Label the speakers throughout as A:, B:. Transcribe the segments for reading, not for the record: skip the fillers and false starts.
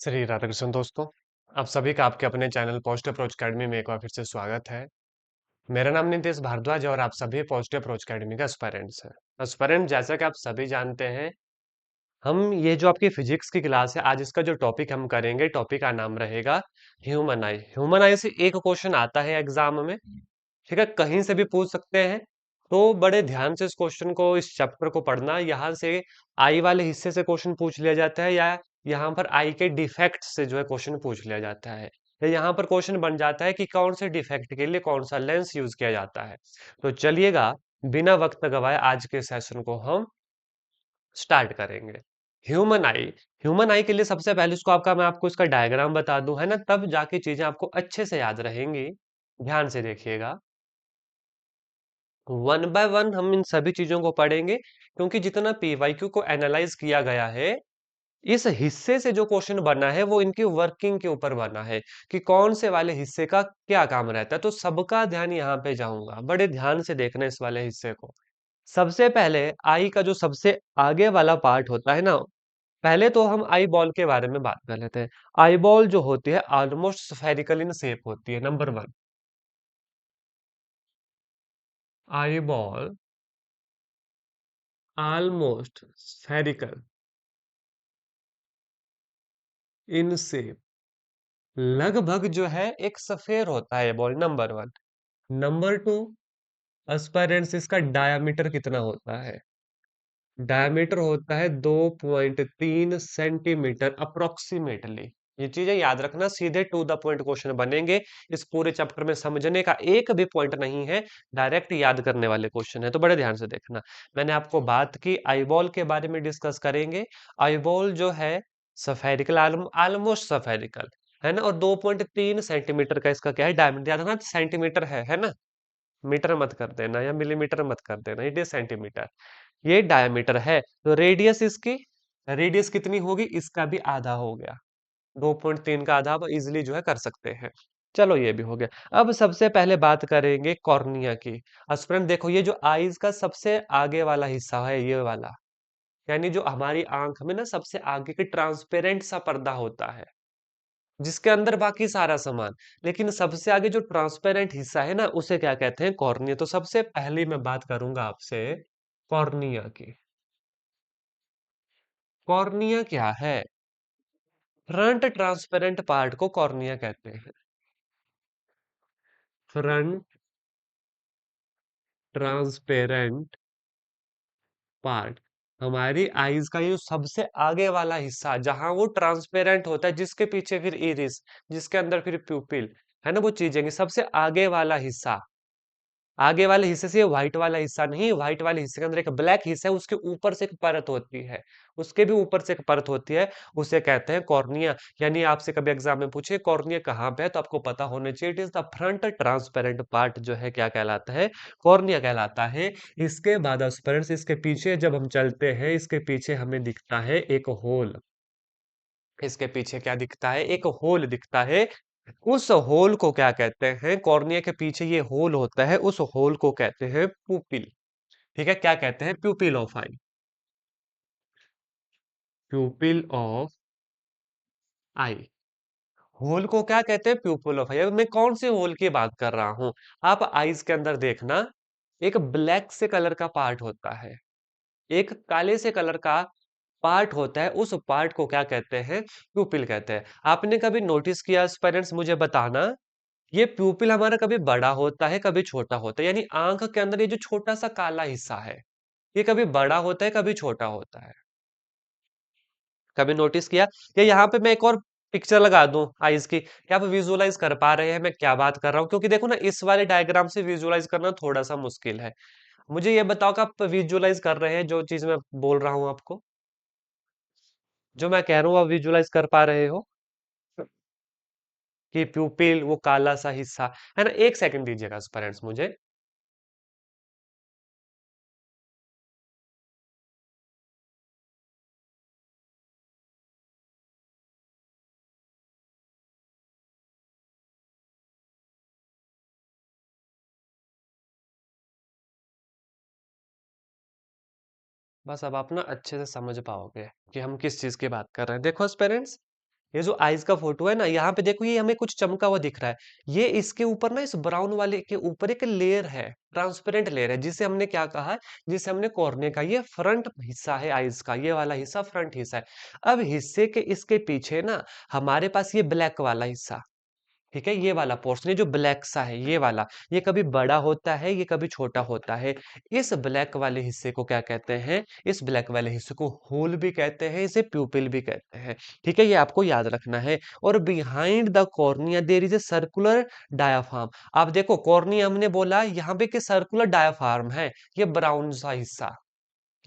A: श्री राधाकृष्ण दोस्तों। आप सभी का आपके अपने चैनल पॉजिटिव अप्रोच अकेडमी में एक बार फिर से स्वागत है। मेरा नाम नितेश भारद्वाज और आप सभी पॉजिटिव अप्रोच अकेडमी का एस्पायरेंट्स हैं। एस्पायरेंट, जैसा कि आप सभी जानते हैं, हम ये जो आपकी फिजिक्स की क्लास है, आज इसका जो टॉपिक हम करेंगे, टॉपिक का नाम रहेगा ह्यूमन आई। ह्यूमन आई से एक क्वेश्चन आता है एग्जाम में, ठीक है, कहीं से भी पूछ सकते हैं। तो बड़े ध्यान से इस क्वेश्चन को, इस चैप्टर को पढ़ना। यहाँ से आई वाले हिस्से से क्वेश्चन पूछ लिया जाता है, या यहाँ पर आई के डिफेक्ट से जो है क्वेश्चन पूछ लिया जाता है, या यहाँ पर क्वेश्चन बन जाता है कि कौन से डिफेक्ट के लिए कौन सा लेंस यूज किया जाता है। तो चलिएगा, बिना वक्त गवाए आज के सेशन को हम स्टार्ट करेंगे। ह्यूमन आई। ह्यूमन आई के लिए सबसे पहले इसको मैं आपको इसका डायग्राम बता दूं, है ना, तब जाके चीजें आपको अच्छे से याद रहेंगी। ध्यान से देखिएगा, वन बाय वन हम इन सभी चीजों को पढ़ेंगे, क्योंकि जितना पीवाईक्यू को एनालाइज किया गया है, इस हिस्से से जो क्वेश्चन बना है वो इनकी वर्किंग के ऊपर बना है कि कौन से वाले हिस्से का क्या काम रहता है। तो सबका ध्यान यहाँ पे जाऊंगा, बड़े ध्यान से देखना इस वाले हिस्से को। सबसे पहले आई का जो सबसे आगे वाला पार्ट होता है ना, पहले तो हम आई बॉल के बारे में बात कर लेते हैं। आई बॉल जो होती है ऑलमोस्ट स्फेरिकल इन शेप होती है, number one. Eye ball almost spherical in shape, लगभग जो है एक सफेयर होता है ball, number one. Number two, aspirants, इसका डायामीटर कितना होता है? डायमीटर होता है 2.3 सेंटीमीटर अप्रोक्सीमेटली। ये चीजें याद रखना, सीधे टू द पॉइंट क्वेश्चन बनेंगे। इस पूरे चैप्टर में समझने का एक भी पॉइंट नहीं है, डायरेक्ट याद करने वाले क्वेश्चन है, तो बड़े ध्यान से देखना। मैंने आपको बात की आईबॉल के बारे में, डिस्कस करेंगे। आईबॉल जो है सफेरिकल, ऑलमोस्ट सफेरिकल, है ना, और 2.3 सेंटीमीटर का इसका क्या है, डायमीटर। याद रखना, सेंटीमीटर है ना, मीटर मत कर देना या मिलीमीटर मत कर देना, इट इज सेंटीमीटर। ये डायमीटर है, तो रेडियस इसकी, रेडियस कितनी होगी, इसका भी आधा हो गया। 2.3 का आधा आप इजिली जो है कर सकते हैं। चलो, ये भी हो गया। अब सबसे पहले बात करेंगे कॉर्निया की। स्टूडेंट देखो, ये जो आईज का सबसे आगे वाला हिस्सा है, ये वाला, यानी जो हमारी आंख में ना सबसे आगे के ट्रांसपेरेंट सा पर्दा होता है, जिसके अंदर बाकी सारा सामान, लेकिन सबसे आगे जो ट्रांसपेरेंट हिस्सा है ना, उसे क्या कहते हैं, कॉर्निया। तो सबसे पहले मैं बात करूंगा आपसे कॉर्निया की। कॉर्निया क्या है? फ्रंट ट्रांसपेरेंट पार्ट को कॉर्निया कहते हैं। फ्रंट ट्रांसपेरेंट पार्ट, हमारी आईज का ये सबसे आगे वाला हिस्सा, जहां वो ट्रांसपेरेंट होता है, जिसके पीछे फिर इरिस, जिसके अंदर फिर प्यूपिल, है ना, वो चीजें, सबसे आगे वाला हिस्सा। आगे वाले हिस्से से व्हाइट वाला हिस्सा नहीं, व्हाइट वाले हिस्से के अंदर एक ब्लैक हिस्सा है, उसके ऊपर से एक परत होती है, उसके भी ऊपर से एक परत होती है, उसे कहते हैं कॉर्निया। यानी आपसे कभी एग्जाम में पूछे कॉर्निया कहाँ पे है, तो आपको पता होना चाहिए, it is the front transparent part, जो है क्या कहलाता है, कॉर्निया कहलाता है। इसके बाद एस्पेरेंट्स, इसके पीछे जब हम चलते हैं, इसके पीछे हमें दिखता है एक होल। इसके पीछे क्या दिखता है, एक होल दिखता है। उस होल को क्या कहते हैं, कॉर्निया के पीछे ये होल होता है, उस होल को कहते हैं प्यूपिल। ठीक है, क्या कहते हैं, pupil of eye. Pupil of eye, hole को क्या कहते हैं, प्यूपिल ऑफ आई। अब मैं कौन से होल की बात कर रहा हूं, आप आईज के अंदर देखना, एक ब्लैक से कलर का पार्ट होता है, एक काले से कलर का पार्ट होता है, उस पार्ट को क्या कहते हैं, प्यूपिल कहते हैं। आपने कभी नोटिस किया पेरेंट्स, मुझे बताना, ये प्यूपिल हमारा कभी बड़ा होता है, कभी छोटा होता है, यानी आंख के अंदर ये जो छोटा सा काला हिस्सा है, ये कभी बड़ा होता है, कभी छोटा होता है। कभी नोटिस किया? या यहाँ पे मैं एक और पिक्चर लगा दूं आईज की, क्या आप विजुअलाइज कर पा रहे हैं मैं क्या बात कर रहा हूँ? क्योंकि देखो ना, इस वाले डायग्राम से विजुअलाइज करना थोड़ा सा मुश्किल है। मुझे ये बताओ कि आप विजुअलाइज कर रहे हैं जो चीज मैं बोल रहा हूँ आपको, जो मैं कह रहा हूँ आप विजुअलाइज कर पा रहे हो कि प्यूपिल वो काला सा हिस्सा, है ना? एक सेकंड दीजिएगा पेरेंट्स मुझे। बस अब आप ना अच्छे से समझ पाओगे कि हम किस चीज की बात कर रहे हैं। देखो पेरेंट्स, ये जो आइज का फोटो है ना, यहाँ पे देखो ये हमें कुछ चमका हुआ दिख रहा है। ये इसके ऊपर ना, इस ब्राउन वाले के ऊपर एक लेयर है, ट्रांसपेरेंट लेयर है, जिसे हमने क्या कहा है, जिसे हमने कॉर्निया का, ये फ्रंट हिस्सा है आइज का, ये वाला हिस्सा फ्रंट हिस्सा है। अब हिस्से के इसके पीछे ना हमारे पास ये ब्लैक वाला हिस्सा, ठीक है, ये वाला पोर्शन, ये जो ब्लैक सा है, ये वाला, ये कभी बड़ा होता है, ये कभी छोटा होता है। इस ब्लैक वाले हिस्से को क्या कहते हैं, इस ब्लैक वाले हिस्से को होल भी कहते हैं, इसे प्यूपिल भी कहते हैं। ठीक है, ये आपको याद रखना है। और behind the cornea there is a circular diaphragm. आप देखो कॉर्निया हमने बोला यहाँ पे कि सर्कुलर डायाफ्राम है, ये ब्राउन सा हिस्सा,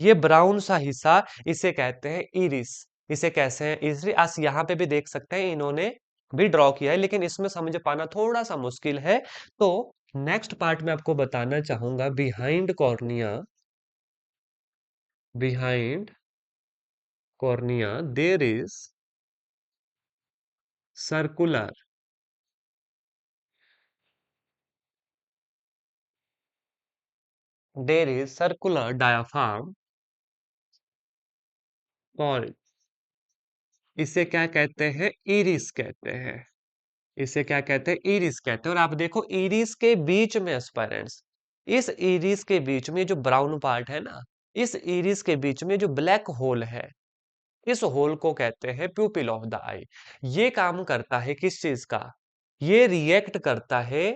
A: ये ब्राउन सा हिस्सा, इसे कहते हैं इरिस। इसे कैसे हैं इरिस, आज यहाँ पे भी देख सकते हैं, इन्होंने भी ड्रॉ किया है, लेकिन इसमें समझ पाना थोड़ा सा मुश्किल है। तो नेक्स्ट पार्ट में आपको बताना चाहूंगा, behind cornea, behind cornea there is circular, there is circular diaphragm called, इसे क्या कहते हैं, इरिस कहते हैं। इसे क्या कहते हैं, इरिस कहते हैं। और आप देखो इरिस के बीच में एस्पायरेंट्स, इस इरिस के बीच में जो ब्राउन पार्ट है ना, इस इरिस के बीच में जो ब्लैक होल है, इस होल को कहते हैं प्यूपिल ऑफ द आई। ये काम करता है किस चीज का, ये रिएक्ट करता है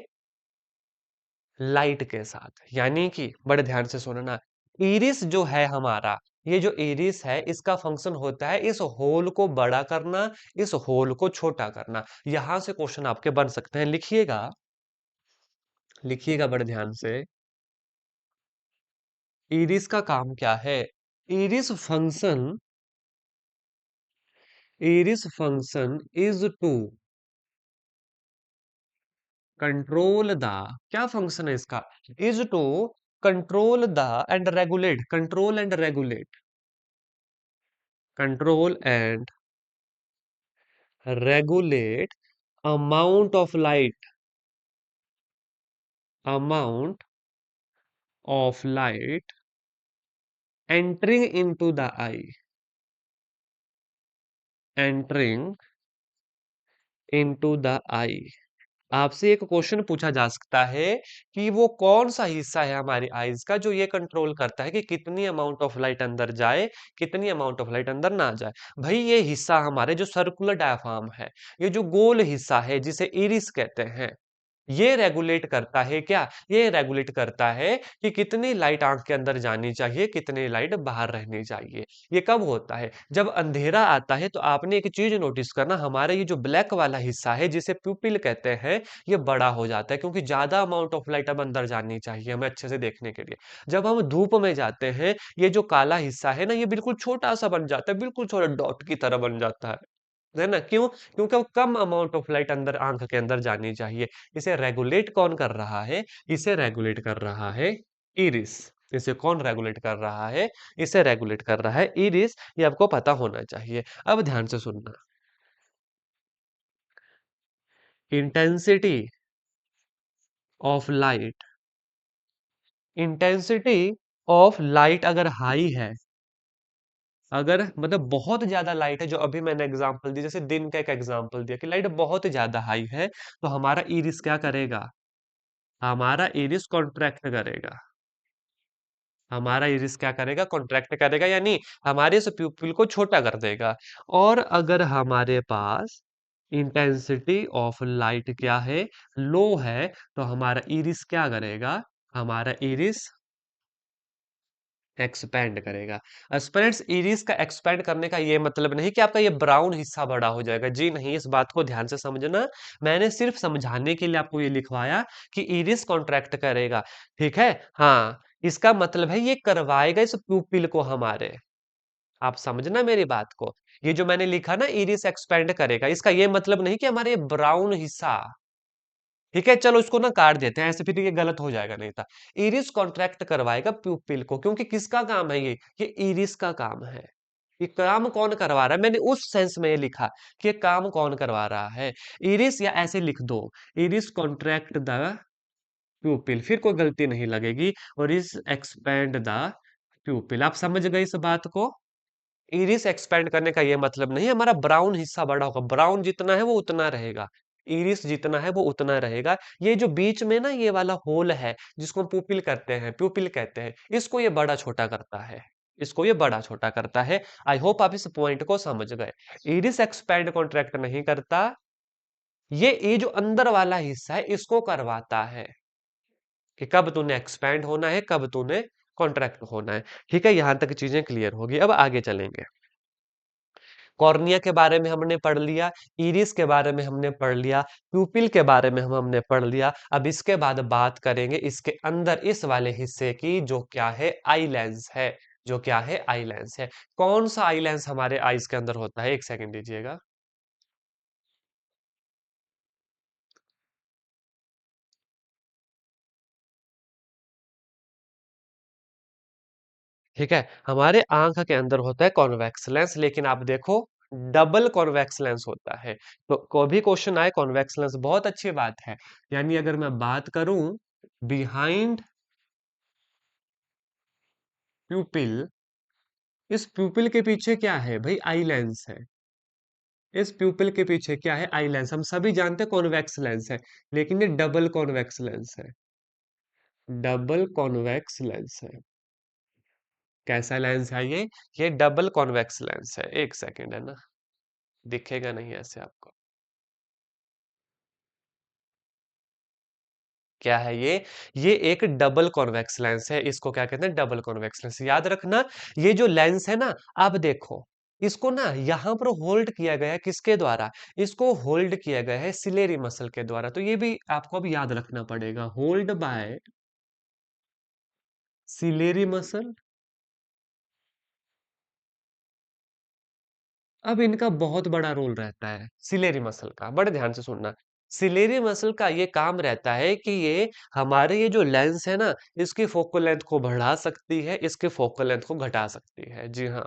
A: लाइट के साथ। यानी कि बड़े ध्यान से सुनना, इरिस जो है हमारा, ये जो इरिस है, इसका फंक्शन होता है इस होल को बड़ा करना, इस होल को छोटा करना। यहां से क्वेश्चन आपके बन सकते हैं, लिखिएगा, लिखिएगा बड़े ध्यान से। इरिस का काम क्या है, iris function, iris function is to control the, क्या फंक्शन है इसका, is to control the and regulate, control and regulate, control and regulate amount of light, amount of light entering into the eye, entering into the eye. आपसे एक question पूछा जा सकता है कि वो कौन सा हिस्सा है हमारी आईज का जो ये कंट्रोल करता है कि कितनी अमाउंट ऑफ लाइट अंदर जाए, कितनी अमाउंट ऑफ लाइट अंदर ना जाए। भाई ये हिस्सा हमारे जो सर्कुलर डायफ्राम है, ये जो गोल हिस्सा है जिसे इरिस कहते हैं, ये रेगुलेट करता है क्या, ये रेगुलेट करता है कि कितनी लाइट आंख के अंदर जानी चाहिए, कितनी लाइट बाहर रहनी चाहिए। ये कब होता है, जब अंधेरा आता है। तो आपने एक चीज नोटिस करना, हमारा ये जो ब्लैक वाला हिस्सा है जिसे प्यूपिल कहते हैं, ये बड़ा हो जाता है, क्योंकि ज्यादा अमाउंट ऑफ लाइट अब अंदर जानी चाहिए हमें अच्छे से देखने के लिए। जब हम धूप में जाते हैं, ये जो काला हिस्सा है ना, ये बिल्कुल छोटा सा बन जाता है, बिल्कुल छोटा डॉट की तरह बन जाता है ना, क्यों, क्योंकि वो कम अमाउंट ऑफ लाइट अंदर आंख के अंदर जानी चाहिए। इसे रेगुलेट कौन कर रहा है, इसे रेगुलेट कर रहा है इरिस। इसे कौन रेगुलेट कर रहा है, इसे रेगुलेट कर रहा है इरिस। ये आपको पता होना चाहिए। अब ध्यान से सुनना, intensity of light, intensity of light अगर हाई है, अगर मतलब बहुत ज्यादा लाइट है, जो अभी मैंने एग्जांपल दी, जैसे दिन का एक एग्जांपल दिया कि लाइट बहुत ज्यादा हाई है, तो हमारा इरिस क्या करेगा, हमारा इरिस कॉन्ट्रैक्ट करेगा, हमारा इरिस क्या करेगा, कॉन्ट्रैक्ट करेगा, यानी हमारे इस प्यूपिल को छोटा कर देगा। और अगर हमारे पास इंटेंसिटी ऑफ लाइट क्या है, लो है, तो हमारा इरिस क्या करेगा, हमारा इरिस एक्सपैंड करेगा। स्टूडेंट्स, इरिस का एक्सपैंड करने का ये मतलब नहीं कि आपका ये ब्राउन हिस्सा बड़ा हो जाएगा, जी नहीं, इस बात को ध्यान से समझना। मैंने सिर्फ समझाने के लिए आपको ये लिखवाया कि इरिस कॉन्ट्रैक्ट करेगा, ठीक है, हाँ, इसका मतलब है ये करवाएगा इस प्यूपिल को हमारे। आप समझना मेरी बात को, ये जो मैंने लिखा ना इरिस एक्सपैंड करेगा, इसका ये मतलब नहीं कि हमारे ब्राउन हिस्सा, ठीक है, चलो इसको ना काट देते हैं, ऐसे फिर ये गलत हो जाएगा, नहीं था। इरिस कॉन्ट्रैक्ट करवाएगा प्यूपिल को, क्योंकि किसका काम है ये इरिस का काम है। ये काम कौन करवा रहा है, मैंने उस सेंस में ये लिखा कि ये काम कौन करवा रहा है, इरिस, या ऐसे लिख दो, इरिस कॉन्ट्रैक्ट द प्यूपिल, फिर कोई गलती नहीं लगेगी। और इस एक्सपेंड द प्यूपिल, आप समझ गए इस बात को, इरिस एक्सपेंड करने का ये मतलब नहीं हमारा ब्राउन हिस्सा बड़ा होगा, ब्राउन जितना है वो उतना रहेगा, इरिस जितना है वो उतना रहेगा। ये जो बीच में ना ये वाला होल है जिसको हम पुपिल करते हैं, प्यूपिल कहते हैं, इसको ये बड़ा छोटा करता है, इसको ये बड़ा छोटा करता है। आई होप आप इस पॉइंट को समझ गए। इरिस एक्सपेंड कॉन्ट्रैक्ट नहीं करता, ये जो अंदर वाला हिस्सा है इसको करवाता है कि कब तूने एक्सपैंड होना है, कब तूने कॉन्ट्रैक्ट होना है। ठीक है, यहां तक चीजें क्लियर होगी। अब आगे चलेंगे। कॉर्निया के बारे में हमने पढ़ लिया, इरिस के बारे में हमने पढ़ लिया, प्यूपिल के बारे में हमने पढ़ लिया। अब इसके बाद बात करेंगे इसके अंदर इस वाले हिस्से की, जो क्या है, आई लेंस है। जो क्या है, आई लेंस है। कौन सा आई लेंस हमारे आईज के अंदर होता है, एक सेकंड दीजिएगा। ठीक है, हमारे आंख के अंदर होता है कॉन्वेक्स लेंस, लेकिन आप देखो डबल कॉन्वेक्स लेंस होता है। तो कोई भी क्वेश्चन आए कॉन्वेक्स लेंस, बहुत अच्छी बात है। यानी अगर मैं बात करूं बिहाइंड प्यूपिल, इस प्यूपिल के पीछे क्या है भाई, आई लेंस है। इस प्यूपिल के पीछे क्या है, आई लेंस। हम सभी जानते हैं कॉन्वेक्स लेंस है, लेकिन ये डबल कॉन्वेक्स लेंस है, डबल कॉन्वेक्स लेंस है। कैसा लेंस है ये डबल कॉन्वेक्स लेंस है। एक सेकेंड, है ना, दिखेगा नहीं ऐसे आपको। क्या है ये एक डबल कॉन्वेक्स लेंस है। इसको क्या कहते हैं, डबल कॉन्वेक्स लेंस। याद रखना, ये जो लेंस है ना, आप देखो इसको ना यहां पर होल्ड किया गया है, किसके द्वारा, इसको होल्ड किया गया है सिलेरी मसल के द्वारा। तो ये भी आपको अब याद रखना पड़ेगा, होल्ड बाय सिलेरी मसल। अब इनका बहुत बड़ा रोल रहता है सिलेरी मसल का, बड़े ध्यान से सुनना। सिलेरी मसल का ये काम रहता है कि ये हमारे ये जो लेंस है ना, इसकी फोकल लेंथ को बढ़ा सकती है, इसके फोकल लेंथ को घटा सकती है। जी हाँ,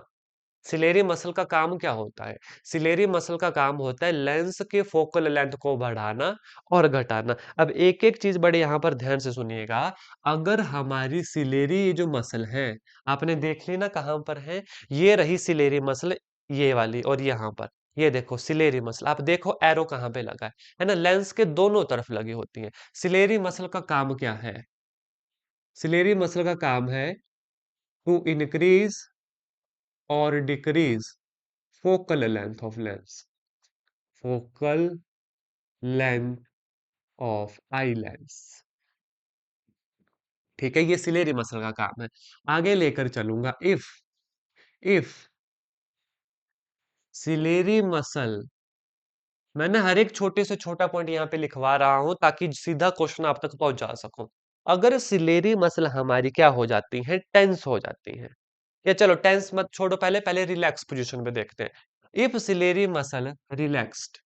A: सिलेरी मसल का काम क्या होता है, सिलेरी मसल का काम होता है लेंस के फोकल लेंथ को बढ़ाना और घटाना। अब एक एक चीज बड़े यहाँ पर ध्यान से सुनिएगा। अगर हमारी सिलेरी ये जो मसल है, आपने देख ली ना कहाँ पर है, ये रही सिलेरी मसल, ये वाली, और यहाँ पर ये देखो सिलेरी मसल। आप देखो एरो कहाँ पे लगा है ना, लेंस के दोनों तरफ लगी होती है। सिलेरी मसल का काम क्या है, सिलेरी मसल का काम है टू इंक्रीज और decrease focal length of lens, focal length of eye lens. ठीक है, ये सिलेरी मसल का काम है। आगे लेकर चलूंगा। इफ सिलेरी मसल, मैंने हर एक छोटे से छोटा पॉइंट यहाँ पे लिखवा रहा हूं ताकि सीधा क्वेश्चन आप तक पहुंच जा सकूं। अगर सिलेरी मसल हमारी क्या हो जाती है, टेंस हो जाती है, या चलो टेंस मत छोड़ो, पहले पहले रिलैक्स पोजीशन में देखते हैं। इफ सिलेरी मसल रिलैक्स्ड,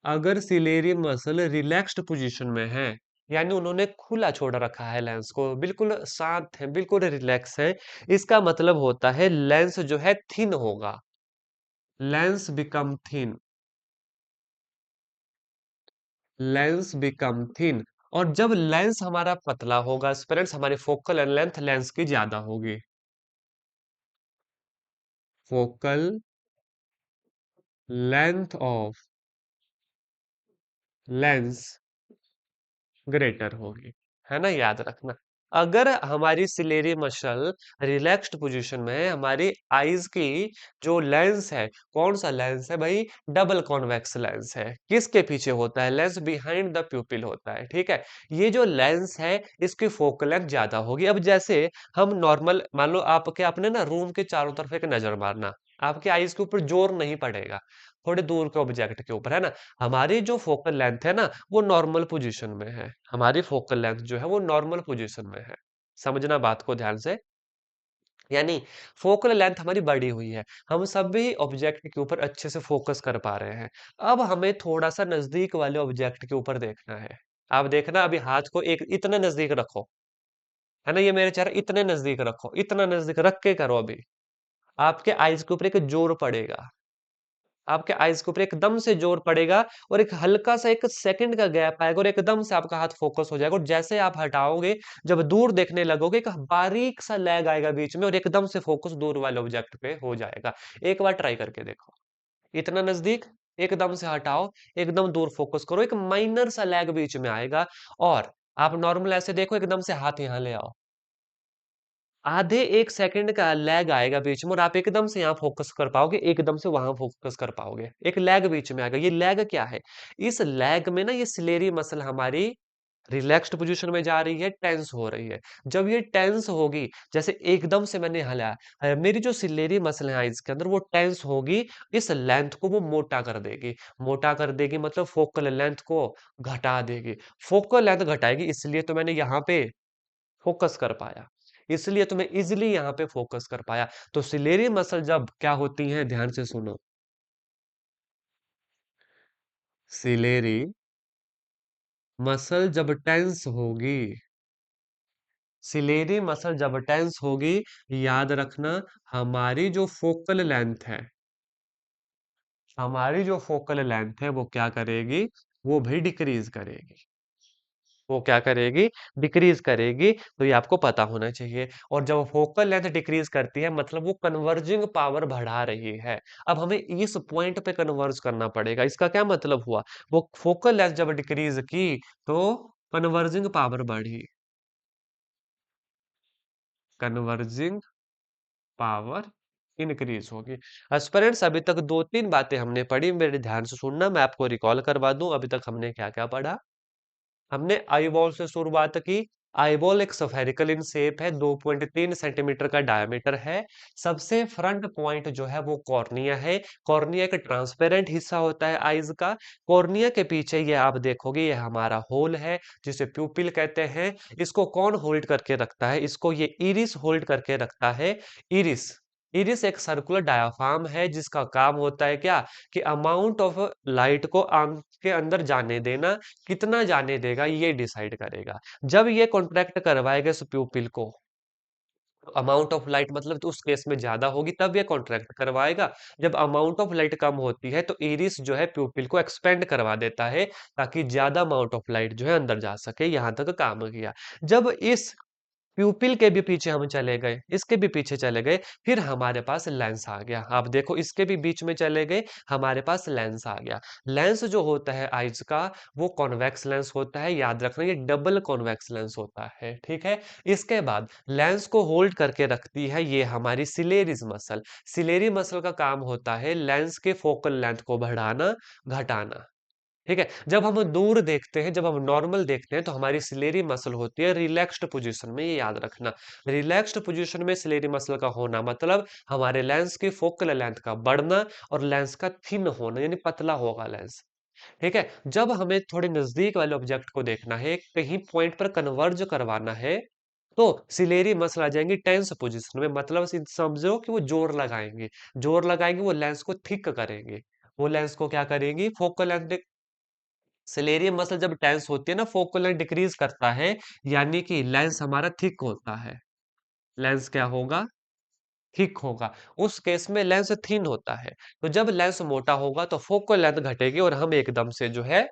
A: अगर सिलेरी मसल रिलैक्स्ड पोजीशन में है, यानी उन्होंने खुला छोड़ रखा है लेंस को, बिल्कुल शांत है, बिल्कुल रिलैक्स है, इसका मतलब होता है लेंस जो है थिन होगा, lens become thin, lens become thin. और जब लेंस हमारा पतला होगा स्टूडेंट्स, हमारी फोकल लेंथ लेंस की ज्यादा होगी, focal length of lens greater होगी, है ना, याद रखना। अगर हमारी सिलेरी मसल रिलैक्स्ड पोजीशन में है, हमारी आईज की जो लेंस है, कौन सा लेंस है भाई, डबल कॉन्वेक्स लेंस है। किसके पीछे होता है, लेंस बिहाइंड द प्यूपिल होता है। ठीक है, ये जो लेंस है इसकी फोकल लेंथ ज्यादा होगी। अब जैसे हम नॉर्मल, मान लो आपके आपने ना रूम के चारों तरफ एक नजर मारना, आपके आईज के ऊपर जोर नहीं पड़ेगा, थोड़े दूर के ऑब्जेक्ट के ऊपर, है ना। हमारी जो फोकल लेंथ है ना, वो नॉर्मल पोजीशन में है, हमारी फोकल लेंथ जो है वो नॉर्मल पोजीशन में है। समझना बात को ध्यान से, यानी फोकल लेंथ हमारी बढ़ी हुई है, हम सभी ऑब्जेक्ट के ऊपर अच्छे से फोकस कर पा रहे हैं। अब हमें थोड़ा सा नजदीक वाले ऑब्जेक्ट के ऊपर देखना है। आप देखना, अभी हाथ को एक इतने नजदीक रखो, है ना, ये मेरे चेहरे इतने नजदीक रखो, इतना नजदीक रख के करो। अभी आपके आईज के ऊपर एक जोर पड़ेगा, आपके आईज के ऊपर एकदम से जोर पड़ेगा और एक हल्का सा एक सेकंड का गैप आएगा और एकदम से आपका हाथ फोकस हो जाएगा और जैसे आप हटाओगे, जब दूर देखने लगोगे, एक बारीक सा लैग आएगा बीच में और एकदम से फोकस दूर वाले ऑब्जेक्ट पे हो जाएगा। एक बार ट्राई करके देखो। इतना नजदीक, एकदम से हटाओ, एकदम दूर फोकस करो, एक माइनर सा लैग बीच में आएगा। और आप नॉर्मल ऐसे देखो, एकदम से हाथ यहां ले आओ, आधे एक सेकंड का लैग आएगा बीच में और आप एकदम से यहाँ फोकस कर पाओगे, एकदम से वहां फोकस कर पाओगे, एक लैग बीच में आएगा। ये लैग क्या है? इस लैग में ना ये सिलेरी मसल हमारी रिलैक्स्ड पोजीशन में जा रही है, टेंस हो रही है। जब ये टेंस होगी, जैसे एकदम से मैंने हिलाया, मेरी जो सिलेरी मसल है इसके अंदर वो टेंस होगी, इस लेंथ को वो मोटा कर देगी। मोटा कर देगी मतलब फोकल लेंथ को घटा देगी। फोकल लेंथ घटाएगी, इसलिए तो मैंने यहाँ पे फोकस कर पाया, इसलिए तो मैं इजिली यहाँ पे फोकस कर पाया। तो सिलेरी मसल जब क्या होती है, ध्यान से सुनो। सिलेरी मसल जब टेंस होगी, सिलेरी मसल जब टेंस होगी, याद रखना, हमारी जो फोकल लेंथ है, हमारी जो फोकल लेंथ है वो क्या करेगी, वो भी डिक्रीज करेगी। वो क्या करेगी, डिक्रीज करेगी। तो ये आपको पता होना चाहिए। और जब फोकल लेंथ डिक्रीज करती है, मतलब वो कन्वर्जिंग पावर बढ़ा रही है। अब हमें इस पॉइंट पे कन्वर्ज करना पड़ेगा। इसका क्या मतलब हुआ, वो फोकल लेंथ जब डिक्रीज की तो कन्वर्जिंग पावर बढ़ी, कन्वर्जिंग पावर इंक्रीज होगी। एस्पिरेंट्स, अभी तक दो तीन बातें हमने पढ़ी, मेरे ध्यान से सुनना, मैं आपको रिकॉल करवा दूं। अभी तक हमने क्या क्या पढ़ा? हमने आईबॉल से शुरुआत की। आईबॉल एक स्फेरिकल इन शेप है, 2.3 सेंटीमीटर का डायमीटर है। सबसे फ्रंट पॉइंट जो है वो कॉर्निया है। कॉर्निया एक ट्रांसपेरेंट हिस्सा होता है आईज का। कॉर्निया के पीछे ये आप देखोगे, ये हमारा होल है जिसे प्यूपिल कहते हैं। इसको कौन होल्ड करके रखता है? इसको ये इरिस होल्ड करके रखता है। इरिस, इरिस एक सर्कुलर डायाफ्राम है जिसका काम होता है क्या, कि अमाउंट ऑफ लाइट को आंख के अंदर जाने देना। कितना जाने देगा ये डिसाइड करेगा। जब ये कॉन्ट्रैक्ट करवाएगा इस प्यूपिल को, अमाउंट ऑफ लाइट मतलब तो उस केस में ज्यादा होगी तब ये कॉन्ट्रैक्ट करवाएगा। जब अमाउंट ऑफ लाइट कम होती है तो इरिस जो है प्यूपिल को एक्सपेंड करवा देता है, ताकि ज्यादा अमाउंट ऑफ लाइट जो है अंदर जा सके। यहां तक काम किया। जब इस प्यूपिल के भी पीछे हम चले गए, इसके भी पीछे चले गए, फिर हमारे पास लेंस आ गया। आप देखो, इसके भी बीच में चले गए, हमारे पास लेंस आ गया। लेंस जो होता है आइज का, वो कॉन्वेक्स लेंस होता है। याद रखना, ये डबल कॉन्वेक्स लेंस होता है, ठीक है। इसके बाद लेंस को होल्ड करके रखती है ये हमारी सिलेरिस मसल। सिलेरी मसल का काम होता है लेंस के फोकल लेंथ को बढ़ाना, घटाना, ठीक है। जब हम दूर देखते हैं, जब हम नॉर्मल देखते हैं, तो हमारी सिलेरी मसल होती है रिलैक्स्ड पोजीशन में, ये याद रखना। रिलैक्स्ड पोजीशन में सिलेरी मसल का होना मतलब हमारे लेंस की फोकल लेंथ का बढ़ना और लेंस का थिन होना, यानी पतला होगा लेंस, ठीक है। जब हमें थोड़े नजदीक वाले ऑब्जेक्ट को देखना है, कहीं पॉइंट पर कन्वर्ज करवाना है, तो सिलेरी मसल आ जाएंगी टेंस पोजीशन में, मतलब समझो कि वो जोर लगाएंगे। जोर लगाएंगे, वो लेंस को थिक करेंगे। वो लेंस को क्या करेंगी, फोकल लेंथ। सिलेरियम मसल जब टेंस होती है ना, फोकल लेंथ डिक्रीज करता है, यानी कि लेंस हमारा थिक होता है। लेंस क्या होगा, थिक होगा। उस केस में लेंस थिन होता है। तो जब लेंस मोटा होगा तो फोकल लेंथ घटेगी और हम एकदम से जो है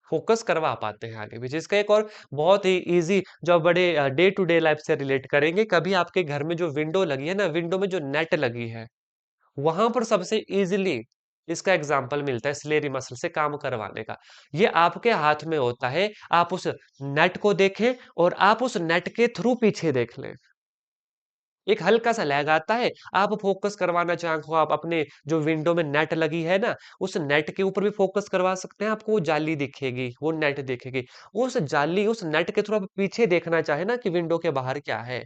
A: फोकस करवा पाते हैं आगे पीछे। इसका एक और बहुत ही इजी, जो बड़े डे टू डे लाइफ से रिलेट करेंगे, कभी आपके घर में जो विंडो लगी है ना, विंडो में जो नेट लगी है, वहां पर सबसे इजीली इसका एग्जाम्पल मिलता है सिलेरी मसल से काम करवाने का। ये आपके हाथ में होता है, आप उस नेट को देखें और आप उस नेट के थ्रू पीछे देख लें। एक हल्का सा लैग आता है, आप फोकस करवाना चाहो, आप अपने जो विंडो में नेट लगी है ना, उस नेट के ऊपर भी फोकस करवा सकते हैं। आपको वो जाली दिखेगी, वो नेट दिखेगी। उस जाली, उस नेट के थ्रू आप पीछे देखना चाहे ना कि विंडो के बाहर क्या है,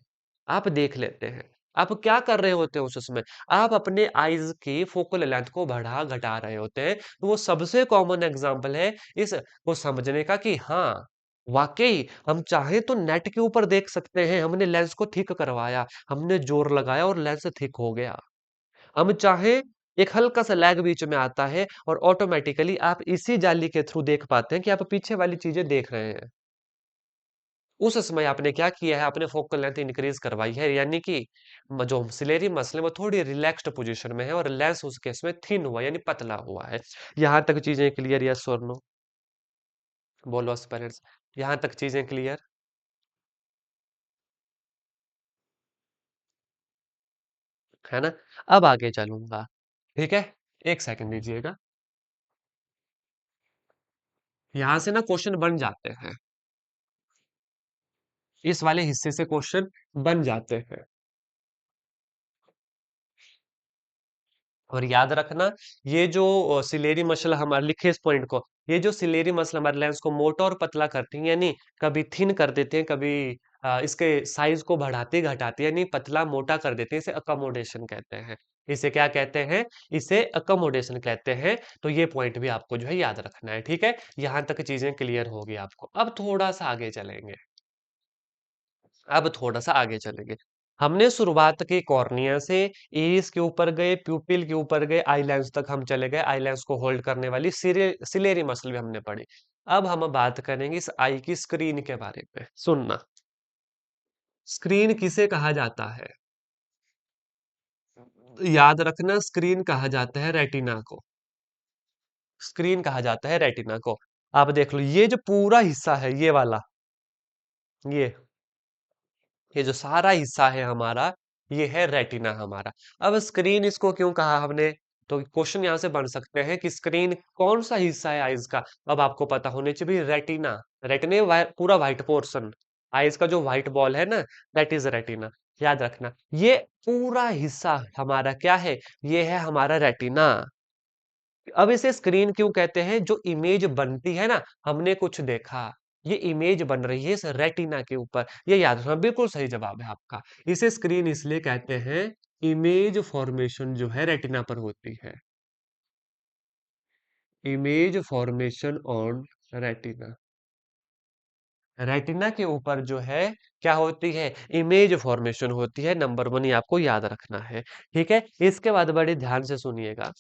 A: आप देख लेते हैं। आप क्या कर रहे होते हैं उस उसमें, आप अपने आईज की फोकल लेंथ को बढ़ा घटा रहे होते हैं। तो वो सबसे कॉमन एग्जांपल है इस को समझने का कि हाँ, वाकई हम चाहे तो नेट के ऊपर देख सकते हैं। हमने लेंस को थिक करवाया, हमने जोर लगाया और लेंस थिक हो गया। हम चाहे, एक हल्का सा लैग बीच में आता है और ऑटोमेटिकली आप इसी जाली के थ्रू देख पाते हैं कि आप पीछे वाली चीजें देख रहे हैं। उस समय आपने क्या किया है, आपने फोकल लेंथ इंक्रीज करवाई है, यानी कि जो सिलेरी मसल है वो थोड़ी रिलैक्स्ड पोजीशन में है और लेंस उस केस में थिन हुआ यानी पतला हुआ है। यहाँ तक चीजें क्लियर, यस और नो? बोलो पेरेंट्स, यहाँ तक चीजें क्लियर है ना? अब आगे चलूंगा, ठीक है? एक सेकंड दीजिएगा। यहाँ से ना क्वेश्चन बन जाते हैं, इस वाले हिस्से से क्वेश्चन बन जाते हैं। और याद रखना, ये जो सिलेरी मसल हमारे, लिखे इस पॉइंट को, ये जो सिलेरी मसल हमारे लेंस को मोटा और पतला करती हैं, यानी कभी थिन कर देते हैं, कभी इसके साइज को बढ़ाते घटाते हैं, यानी पतला मोटा कर देते हैं, इसे अकोमोडेशन कहते हैं। इसे क्या कहते हैं? इसे अकोमोडेशन कहते हैं। तो ये पॉइंट भी आपको जो है याद रखना है, ठीक है? यहां तक चीजें क्लियर होगी आपको। अब थोड़ा सा आगे चलेंगे, अब थोड़ा सा आगे चलेंगे। हमने शुरुआत की कॉर्निया से, इरिस के ऊपर गए, प्यूपिल के ऊपर गए, आई लेंस तक हम चले गए। आई लेंस को होल्ड करने वाली सिलेरी मसल भी हमने पढ़ी। अब हम बात करेंगे इस आई की स्क्रीन के बारे में। सुनना, स्क्रीन किसे कहा जाता है? याद रखना, स्क्रीन कहा जाता है रेटिना को। स्क्रीन कहा जाता है रेटिना को। आप देख लो, ये जो पूरा हिस्सा है, ये वाला, ये ये जो सारा हिस्सा है हमारा, ये है रेटिना हमारा। अब स्क्रीन इसको क्यों कहा हमने? तो क्वेश्चन यहां से बन सकते हैं कि स्क्रीन कौन सा हिस्सा है आइज का? अब आपको पता होने चाहिए रेटिना। रेटिना पूरा व्हाइट पोर्शन, आइज का जो व्हाइट बॉल है ना, दैट इज रेटिना। याद रखना, ये पूरा हिस्सा हमारा क्या है? ये है हमारा रेटिना। अब इसे स्क्रीन क्यों कहते हैं? जो इमेज बनती है ना, हमने कुछ देखा, ये इमेज बन रही है इस रेटिना के ऊपर, ये याद रखना। बिल्कुल सही जवाब है आपका। इसे स्क्रीन इसलिए कहते हैं, इमेज फॉर्मेशन जो है रेटिना पर होती है। Image formation on retina, retina के ऊपर जो है क्या होती है? इमेज फॉर्मेशन होती है। नंबर वन, ये आपको याद रखना है, ठीक है? इसके बाद बड़े ध्यान से सुनिएगा,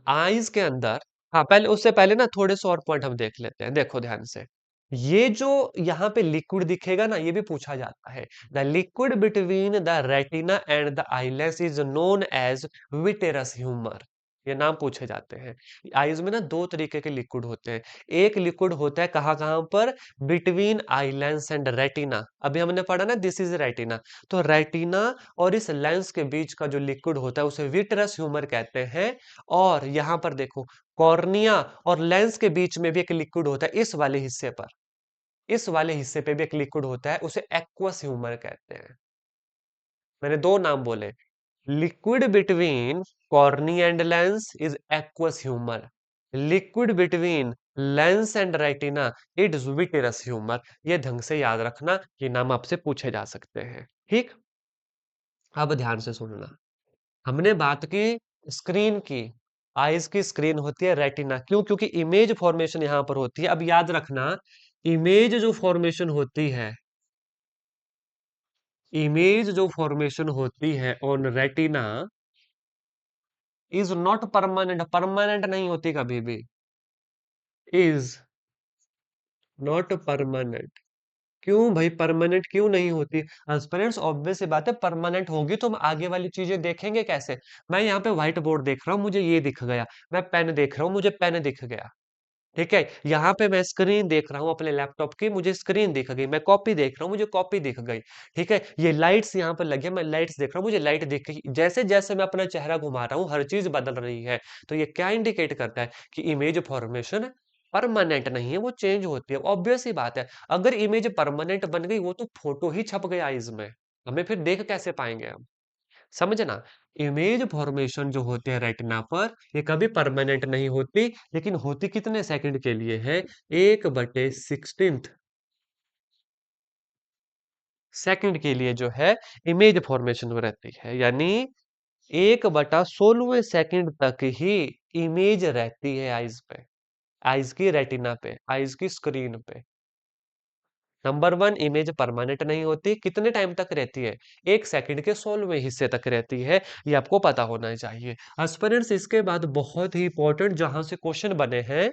A: आईज के अंदर, हाँ पहले, उससे पहले ना थोड़े से और पॉइंट हम देख लेते हैं। देखो ध्यान से, ये जो यहाँ पे लिक्विड दिखेगा ना, ये भी पूछा जाता है। The liquid between the retina and the eye lens is known as vitreous humour. ये नाम पूछे जाते हैं। आईज में ना दो तरीके के लिक्विड होते हैं। एक लिक्विड होता है कहाँ कहाँ पर? Between eye lens and retina. अभी हमने पढ़ा ना, दिस इज रेटिना। तो रेटिना और इस लेंस के बीच का जो लिक्विड होता है उसे विट्रस ह्यूमर कहते हैं। और यहाँ पर देखो, कॉर्निया और लेंस के बीच में भी एक लिक्विड होता है, इस वाले हिस्से पर, इस वाले हिस्से पे भी एक लिक्विड होता है, उसे एक्वस ह्यूमर कहते हैं। मैंने दो नाम बोले, liquid between cornea and lens is aqueous humour, liquid between lens and retina it is vitreous humour. ये ढंग से याद रखना, ये नाम आपसे पूछे जा सकते हैं, ठीक? अब ध्यान से सुनना, हमने बात की स्क्रीन की, आईज की स्क्रीन होती है रेटिना। क्यों? क्योंकि इमेज फॉर्मेशन यहां पर होती है। अब याद रखना, इमेज जो फॉर्मेशन होती है, इमेज जो फॉर्मेशन होती है on retina is not permanent, permanent नहीं होती कभी भी, इज नॉट परमानेंट। क्यों भाई परमानेंट क्यों नहीं होती? ट्रांसपेरेंट, ऑब्वियस सी बात है, परमानेंट होगी तो हम आगे वाली चीजें देखेंगे कैसे? मैं यहाँ पे व्हाइट बोर्ड देख रहा हूँ, मुझे ये दिख गया। मैं पेन देख रहा हूँ, मुझे पेन दिख गया। ठीक है, यहाँ पे मैं स्क्रीन देख रहा हूँ अपने लैपटॉप की, मुझे स्क्रीन दिख गई। मैं कॉपी देख रहा हूँ, मुझे कॉपी दिख गई। ठीक है, ये लाइट्स यहाँ पर लगे, मैं लाइट्स देख रहा हूँ, मुझे लाइट दिख गई। जैसे जैसे मैं अपना चेहरा घुमा रहा हूँ, हर चीज बदल रही है। तो ये क्या इंडिकेट करता है? कि इमेज फॉर्मेशन परमानेंट नहीं है, वो चेंज होती है। ऑब्वियस ही बात है, अगर इमेज परमानेंट बन गई, वो तो फोटो ही छप गया इसमें, हमें फिर देख कैसे पाएंगे हम? समझना, इमेज फॉर्मेशन जो होते हैं रेटिना पर, ये कभी परमानेंट नहीं होती, लेकिन होती कितने सेकंड के लिए है? 1/16 सेकंड के लिए जो है इमेज फॉर्मेशन में रहती है, यानी 1/16वें सेकंड तक ही इमेज रहती है आइज पे, आइज की रेटिना पे, आइज की स्क्रीन पे। नंबर वन, इमेज परमानेंट नहीं होती। कितने टाइम तक रहती है? 1 सेकंड के 16वें हिस्से तक रहती है। ये आपको पता होना चाहिए। एस्पिरेंट्स, इसके बाद बहुत ही इंपॉर्टेंट जहां से क्वेश्चन बने हैं,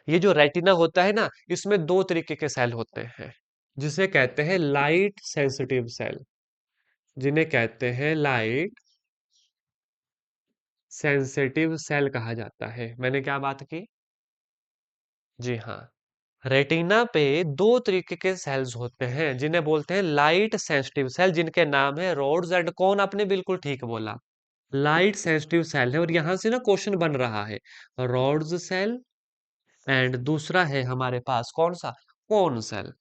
A: ये जो रेटिना होता है ना, इसमें दो तरीके के सेल होते हैं, जिसे कहते हैं लाइट सेंसिटिव सेल, जिन्हें कहते हैं लाइट सेंसिटिव सेल कहा जाता है। मैंने क्या बात की? जी हाँ। रेटिना पे दो तरीके के सेल्स होते हैं, जिन्हें बोलते हैं लाइट सेंसिटिव सेल, जिनके नाम है रोड्स एंड कोन। आपने बिल्कुल ठीक बोला, लाइट सेंसिटिव सेल है। और यहां से ना क्वेश्चन बन रहा है, रोड्स सेल एंड दूसरा है हमारे पास कौन सा, कोन सेल।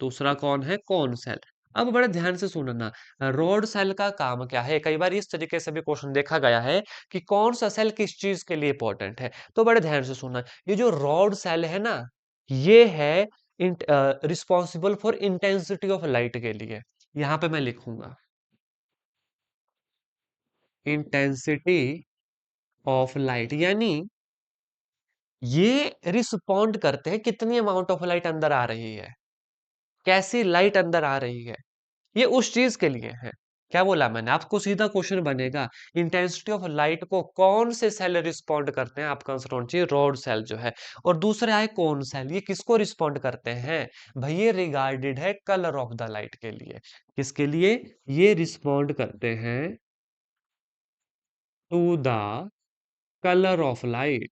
A: दूसरा कौन है, कौन सेल। अब बड़े ध्यान से सुनना, रॉड सेल का काम क्या है। कई बार इस तरीके से भी क्वेश्चन देखा गया है कि कौन सा सेल किस चीज के लिए इंपॉर्टेंट है। तो बड़े ध्यान से सुनना, ये जो रॉड सेल है ना, ये है responsible for intensity of light के लिए। यहां पे मैं लिखूंगा इंटेंसिटी ऑफ लाइट, यानी ये रिस्पॉन्ड करते हैं कितनी अमाउंट ऑफ लाइट अंदर आ रही है, कैसी लाइट अंदर आ रही है, ये उस चीज के लिए है। क्या बोला मैंने आपको, सीधा क्वेश्चन बनेगा, इंटेंसिटी ऑफ लाइट को कौन से सेल रिस्पॉन्ड करते हैं। आपका आंसर होना चाहिए रॉड सेल जो है। और दूसरे आए कौन सेल, ये किसको रिस्पॉन्ड करते हैं भाई, ये रिगार्डेड है कलर ऑफ द लाइट के लिए। किसके लिए ये रिस्पॉन्ड करते हैं, to the colour of light.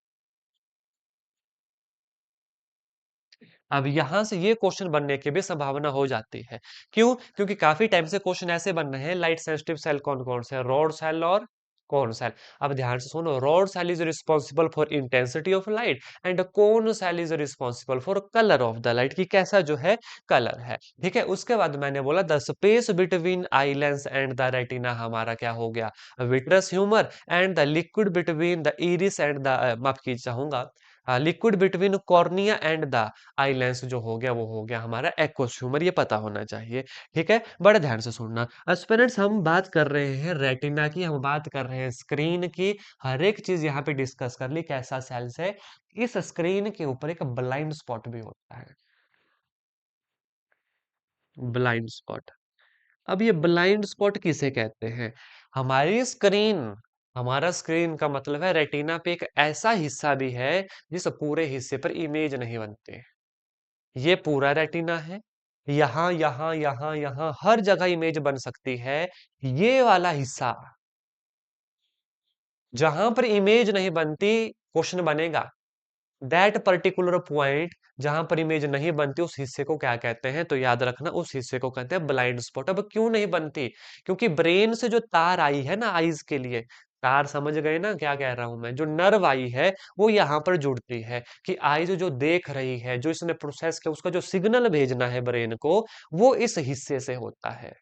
A: अब यहां से ये क्वेश्चन बनने की भी संभावना हो जाती है। क्यों? क्योंकि काफी टाइम से क्वेश्चन ऐसे बन रहे हैं, लाइट सेंसिटिव सेल कौन कौन से, रॉड सेल और कौन सेल। अब ध्यान से सुनो, rod cell is responsible for intensity of light and कौन cell is responsible for colour of the light, की कैसा जो है कलर है। ठीक है, उसके बाद मैंने बोला the space between eye lens and the retina हमारा क्या हो गया, vitreous humour, and the liquid between the iris and the, माफ कीजिए चाहूंगा, liquid between cornea and the eye lens जो हो गया वो हो गया हमारा एक्वस ह्यूमर। ये पता होना चाहिए। ठीक है, बड़े ध्यान से सुनना। स्टूडेंट्स, हम बात कर रहे हैं रेटिना की, हम बात कर रहे हैं स्क्रीन की। हर एक चीज यहाँ पे डिस्कस कर ली, कैसा सेल्स है। इस स्क्रीन के ऊपर एक ब्लाइंड स्पॉट भी होता है, ब्लाइंड स्पॉट। अब ये ब्लाइंड स्पॉट किसे कहते हैं, हमारी स्क्रीन, हमारा स्क्रीन का मतलब है रेटिना पे एक ऐसा हिस्सा भी है जिस पूरे हिस्से पर इमेज नहीं बनते। ये पूरा रेटिना है, यहाँ यहाँ यहाँ यहाँ हर जगह इमेज बन सकती है। ये वाला हिस्सा जहां पर इमेज नहीं बनती, क्वेश्चन बनेगा दैट पर्टिकुलर पॉइंट, जहां पर इमेज नहीं बनती उस हिस्से को क्या कहते हैं। तो याद रखना, उस हिस्से को कहते हैं ब्लाइंड स्पॉट। अब क्यों नहीं बनती, क्योंकि ब्रेन से जो तार आई है ना आईज के लिए, तार समझ गए ना क्या कह रहा हूं मैं, जो नर्व आई है वो यहाँ पर जुड़ती है कि आईज जो देख रही है, जो इसने प्रोसेस किया, उसका जो सिग्नल भेजना है ब्रेन को, वो इस हिस्से से होता है।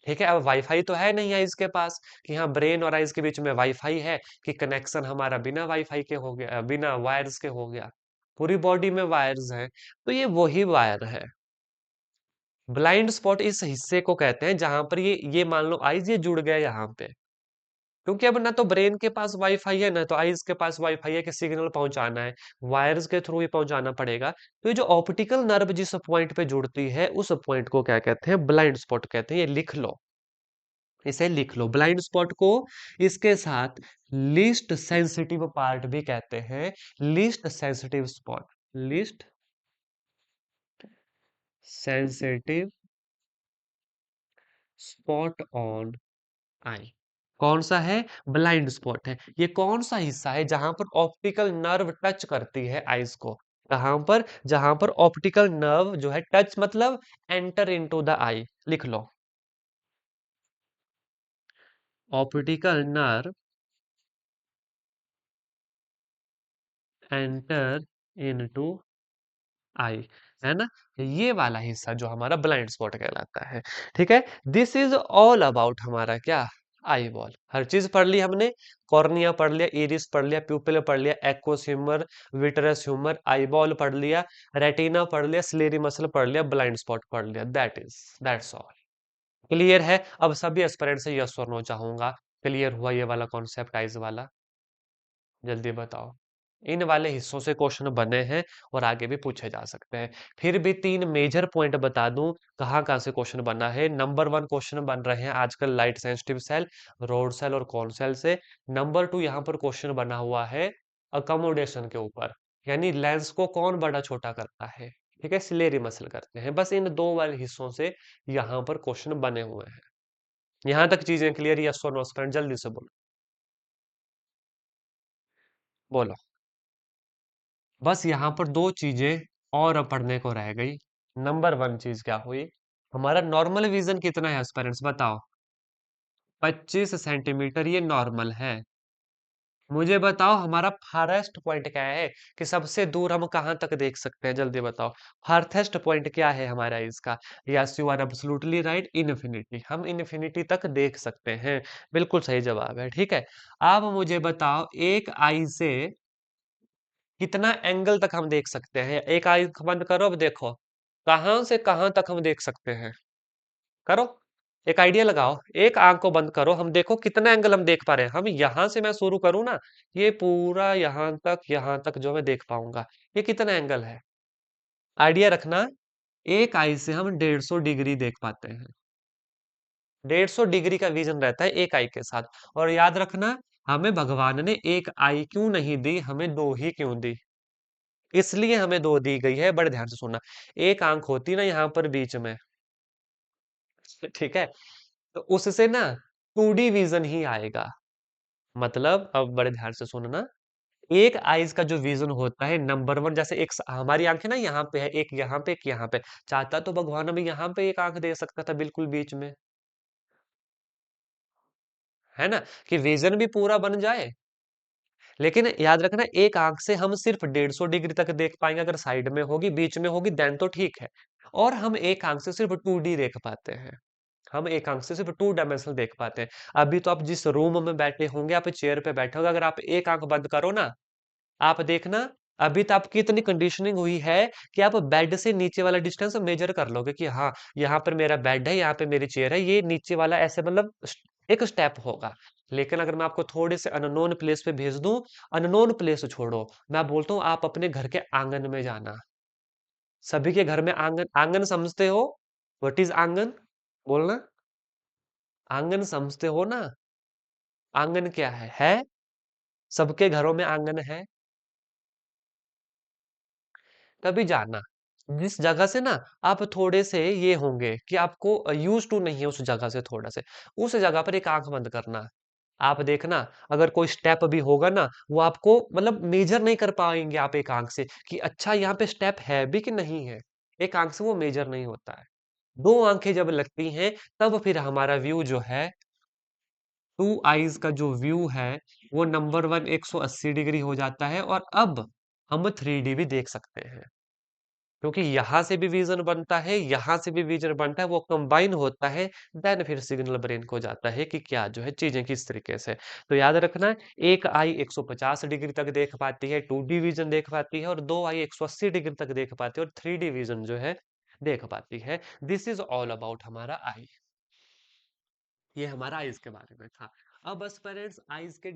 A: ठीक है, अब वाईफाई तो है नहीं आइज के पास कि हाँ ब्रेन और आइज के बीच में वाईफाई है, कि कनेक्शन हमारा बिना वाईफाई के हो गया, बिना वायर्स के हो गया। पूरी बॉडी में वायर्स हैं, तो ये वही वायर है। ब्लाइंड स्पॉट इस हिस्से को कहते हैं जहां पर ये मान लो आइज ये जुड़ गया यहाँ पे, क्योंकि अब ना तो ब्रेन के पास वाईफाई है ना तो आइज के पास वाईफाई है कि सिग्नल पहुंचाना है, वायर्स के थ्रू ही पहुंचाना पड़ेगा। तो ये जो ऑप्टिकल नर्व जिस पॉइंट पे जुड़ती है, उस पॉइंट को क्या कहते हैं, ब्लाइंड स्पॉट कहते हैं। ये लिख लो, इसे लिख लो ब्लाइंड स्पॉट को। इसके साथ लीस्ट सेंसिटिव पार्ट भी कहते हैं, least sensitive spot, least sensitive spot on I. कौन सा है, ब्लाइंड स्पॉट है। ये कौन सा हिस्सा है जहां पर ऑप्टिकल नर्व टच करती है आईज को, कहां पर, जहां पर ऑप्टिकल नर्व जो है टच मतलब एंटर इनटू द आई। लिख लो, optical nerve enter into eye, है ना, ये वाला हिस्सा जो हमारा ब्लाइंड स्पॉट कहलाता है। ठीक है, दिस इज ऑल अबाउट हमारा क्या, आई बॉल। हर चीज पढ़ ली हमने, कॉर्निया पढ़ लिया, इरिस पढ़ लिया, प्यूपिल पढ़ लिया, aqueous humour, vitreous humour, eye ball पढ़ लिया, रेटिना पढ़ लिया, स्लेरी मसल पढ़ लिया, ब्लाइंड स्पॉट पढ़ लिया। That's all. क्लियर है? अब सभी एस्पिरेंट से यस और नो चाहूंगा, क्लियर हुआ ये वाला कॉन्सेप्ट आइज वाला? जल्दी बताओ। इन वाले हिस्सों से क्वेश्चन बने हैं और आगे भी पूछे जा सकते हैं। फिर भी तीन मेजर पॉइंट बता दूं कहाँ कहाँ से क्वेश्चन बना है। नंबर वन क्वेश्चन बन रहे हैं आजकल light sensitive cell, rod cell और कॉन सेल से। नंबर टू यहाँ पर क्वेश्चन बना हुआ है अकोमोडेशन के ऊपर, यानी लेंस को कौन बड़ा छोटा करता है, ठीक है, सिलेरी मसल करते हैं। बस इन दो वाले हिस्सों से यहाँ पर क्वेश्चन बने हुए हैं। यहाँ तक चीजें क्लियर? यस और नो फ्रेंड, जल्दी से बोलो। बोलो। बस यहाँ पर दो चीजें और अब पढ़ने को रह गई। नंबर वन चीज क्या हुई, हमारा नॉर्मल विजन कितना है पेरेंट्स बताओ? 25 सेंटीमीटर, ये नॉर्मल है। मुझे बताओ हमारा फारेस्ट पॉइंट क्या है, कि सबसे दूर हम कहाँ तक देख सकते हैं, जल्दी बताओ। फार्थेस्ट पॉइंट क्या है हमारा इसका? Yes, you are absolutely right, infinity. हम इन्फिनिटी तक देख सकते हैं। बिल्कुल सही जवाब है, ठीक है। अब मुझे बताओ एक आई से कितना एंगल तक हम देख सकते हैं? एक आई बंद करो, अब देखो कहां से कहां तक हम देख सकते हैं। करो, एक आइडिया लगाओ। एक आंख को बंद करो, हम देखो कितना एंगल हम देख पा रहे हैं। हम यहां से मैं शुरू करूं ना, ये पूरा यहां तक जो मैं देख पाऊंगा, ये कितना एंगल है? आइडिया रखना, एक आई से हम 150 डिग्री देख पाते हैं। 150 डिग्री का विजन रहता है एक आई के साथ। और याद रखना, हमें भगवान ने एक आई क्यों नहीं दी, हमें दो ही क्यों दी? इसलिए हमें दो दी गई है, बड़े ध्यान से सुनना। एक आंख होती ना यहाँ पर बीच में, ठीक है, तो उससे ना 2D विजन ही आएगा। मतलब अब बड़े ध्यान से सुनना, एक आईज का जो विजन होता है नंबर वन, जैसे एक हमारी आंखें ना यहाँ पे है, एक यहाँ पे, एक यहाँ पे। चाहता तो भगवान हमें यहाँ पे एक आंख दे सकता था, बिल्कुल बीच में, है ना, कि विजन भी पूरा बन जाए। लेकिन याद रखना, एक आंख से हम सिर्फ 150 डिग्री तक देख पाएंगे, अगर साइड में होगी, बीच में होगी, देन तो ठीक है। और हम एक आंख से सिर्फ 2D देख पाते हैं। हम एक आंख से सिर्फ 2 डायमेंशनल देख पाते हैं। अभी तो आप जिस रूम में बैठे होंगे, आप चेयर पे बैठे होंगे, अगर आप एक आंख बंद करो ना, आप देखना, अभी तो आपकी इतनी कंडीशनिंग हुई है कि आप बेड से नीचे वाला डिस्टेंस मेजर कर लोगे, कि हाँ यहाँ पर मेरा बेड है, यहाँ पे मेरी चेयर है, ये नीचे वाला ऐसे, मतलब एक स्टेप होगा। लेकिन अगर मैं आपको थोड़े से अननोन प्लेस पे भेज दूं, अननोन प्लेस छोड़ो, मैं बोलता हूँ आप अपने घर के आंगन में जाना। सभी के घर में आंगन, आंगन समझते हो? व्हाट इज आंगन? बोलना। आंगन समझते हो ना? आंगन क्या है? सबके घरों में आंगन है। तभी जाना, जिस जगह से ना आप थोड़े से ये होंगे कि आपको यूज टू नहीं है उस जगह से, थोड़ा से उस जगह पर एक आंख बंद करना। आप देखना, अगर कोई स्टेप भी होगा ना, वो आपको मतलब मेजर नहीं कर पाएंगे आप एक आंख से, कि अच्छा यहाँ पे स्टेप है भी कि नहीं है। एक आंख से वो मेजर नहीं होता है। दो आंखें जब लगती हैं, तब फिर हमारा व्यू जो है, टू आईज का जो व्यू है, वो नंबर वन 180 डिग्री हो जाता है। और अब हम 3D भी देख सकते हैं, क्योंकि यहां से भी विजन बनता है, यहां से भी विजन बनता है, वो कंबाइन होता है। देन फिर सिग्नल ब्रेन को जाता है कि क्या जो है चीजें किस तरीके से। तो याद रखना, एक आई 150 डिग्री तक देख पाती है, 2D विजन देख पाती है, और दो आई 180 डिग्री तक देख पाती है, और 3D विजन जो है देख पाती है। दिस इज ऑल अबाउट हमारा आई। ये हमारा आइज के बारे में था। अब बस पेरेंट्स, आइज के